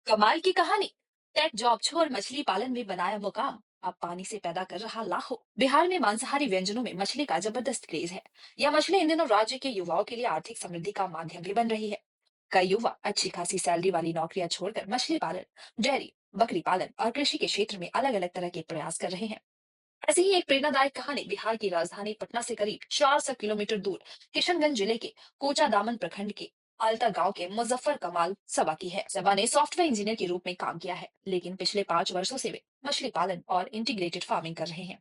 कमाल की कहानी। टेक जॉब छोड़ मछली पालन में बनाया मुकाम, अब पानी से पैदा कर रहा लाखों। बिहार में मांसाहारी व्यंजनों में मछली का जबरदस्त क्रेज है। यह मछली इन दिनों राज्य के युवाओं के लिए आर्थिक समृद्धि का माध्यम भी बन रही है। कई युवा अच्छी खासी सैलरी वाली नौकरियां छोड़कर मछली पालन, डेयरी, बकरी पालन और कृषि के क्षेत्र में अलग अलग तरह के प्रयास कर रहे हैं। ऐसी ही एक प्रेरणादायक कहानी बिहार की राजधानी पटना से करीब 400 किलोमीटर दूर किशनगंज जिले के कोचा दामन प्रखंड के आलता गांव के मुजफ्फर कमाल सबा की है। सबा ने सॉफ्टवेयर इंजीनियर के रूप में काम किया है, लेकिन पिछले 5 वर्षों से वे मछली पालन और इंटीग्रेटेड फार्मिंग कर रहे हैं।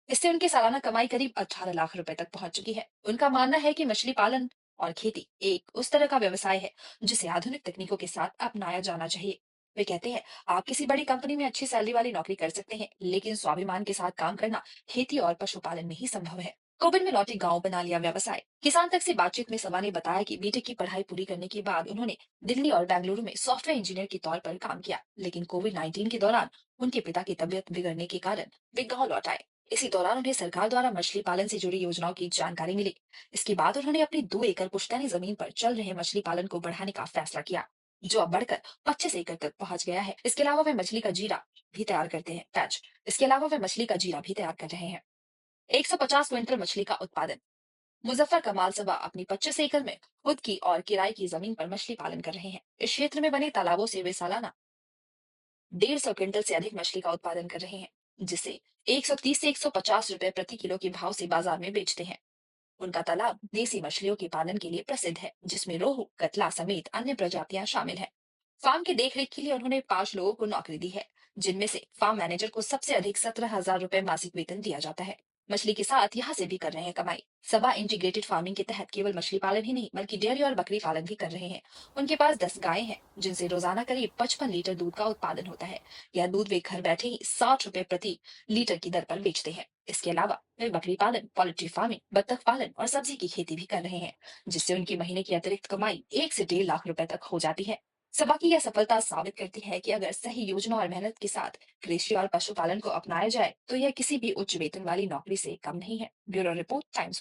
इससे उनकी सालाना कमाई करीब 18 लाख रुपए तक पहुंच चुकी है। उनका मानना है कि मछली पालन और खेती एक उस तरह का व्यवसाय है जिसे आधुनिक तकनीकों के साथ अपनाया जाना चाहिए। वे कहते हैं, आप किसी बड़ी कंपनी में अच्छी सैलरी वाली नौकरी कर सकते हैं, लेकिन स्वाभिमान के साथ काम करना खेती और पशुपालन में ही संभव है। कोविड में लौटे गांव बना लिया व्यवसाय। किसान तक से बातचीत में सवा ने बताया कि बीटेक की पढ़ाई पूरी करने के बाद उन्होंने दिल्ली और बेंगलुरु में सॉफ्टवेयर इंजीनियर के तौर पर काम किया, लेकिन कोविड-19 के दौरान उनके पिता की तबीयत बिगड़ने के कारण वे गांव लौट आए। इसी दौरान उन्हें सरकार द्वारा मछली पालन से जुड़ी योजनाओं की जानकारी मिली। इसके बाद उन्होंने अपनी 2 एकड़ पुश्तैनी जमीन पर चल रहे मछली पालन को बढ़ाने का फैसला किया, जो अब बढ़कर 25 एकड़ तक पहुंच गया है। इसके अलावा वे मछली का जीरा भी तैयार करते हैं बैच इसके अलावा वे मछली का जीरा भी तैयार कर रहे हैं। 150 क्विंटल मछली का उत्पादन। मुजफ्फर कमाल सबा अपनी 25 एकड़ में खुद की और किराए की जमीन पर मछली पालन कर रहे हैं। इस क्षेत्र में बने तालाबों से वे सालाना 150 क्विंटल से अधिक मछली का उत्पादन कर रहे हैं, जिसे 130 से 150 रुपए प्रति किलो के भाव से बाजार में बेचते हैं। उनका तालाब देसी मछलियों के पालन के लिए प्रसिद्ध है, जिसमें रोहू, कतला समेत अन्य प्रजातियां शामिल हैं। फार्म की देखरेख के लिए उन्होंने 5 लोगों को नौकरी दी है, जिनमें से फार्म मैनेजर को सबसे अधिक 17,000 रुपए मासिक वेतन दिया जाता है। मछली के साथ यहाँ से भी कर रहे हैं कमाई। सबा इंटीग्रेटेड फार्मिंग के तहत केवल मछली पालन ही नहीं बल्कि डेयरी और बकरी पालन भी कर रहे हैं। उनके पास 10 गायें हैं, जिनसे रोजाना करीब 55 लीटर दूध का उत्पादन होता है। यह दूध वे घर बैठे ही 60 रुपए प्रति लीटर की दर पर बेचते हैं। इसके अलावा वे बकरी पालन, पोल्ट्री फार्मिंग, बत्तख पालन और सब्जी की खेती भी कर रहे हैं, जिससे उनकी महीने की अतिरिक्त कमाई 1 से 1.5 लाख रुपए तक हो जाती है। सभा की यह सफलता साबित करती है कि अगर सही योजना और मेहनत के साथ कृषि और पशुपालन को अपनाया जाए, तो यह किसी भी उच्च वेतन वाली नौकरी से कम नहीं है। Bureau report, times.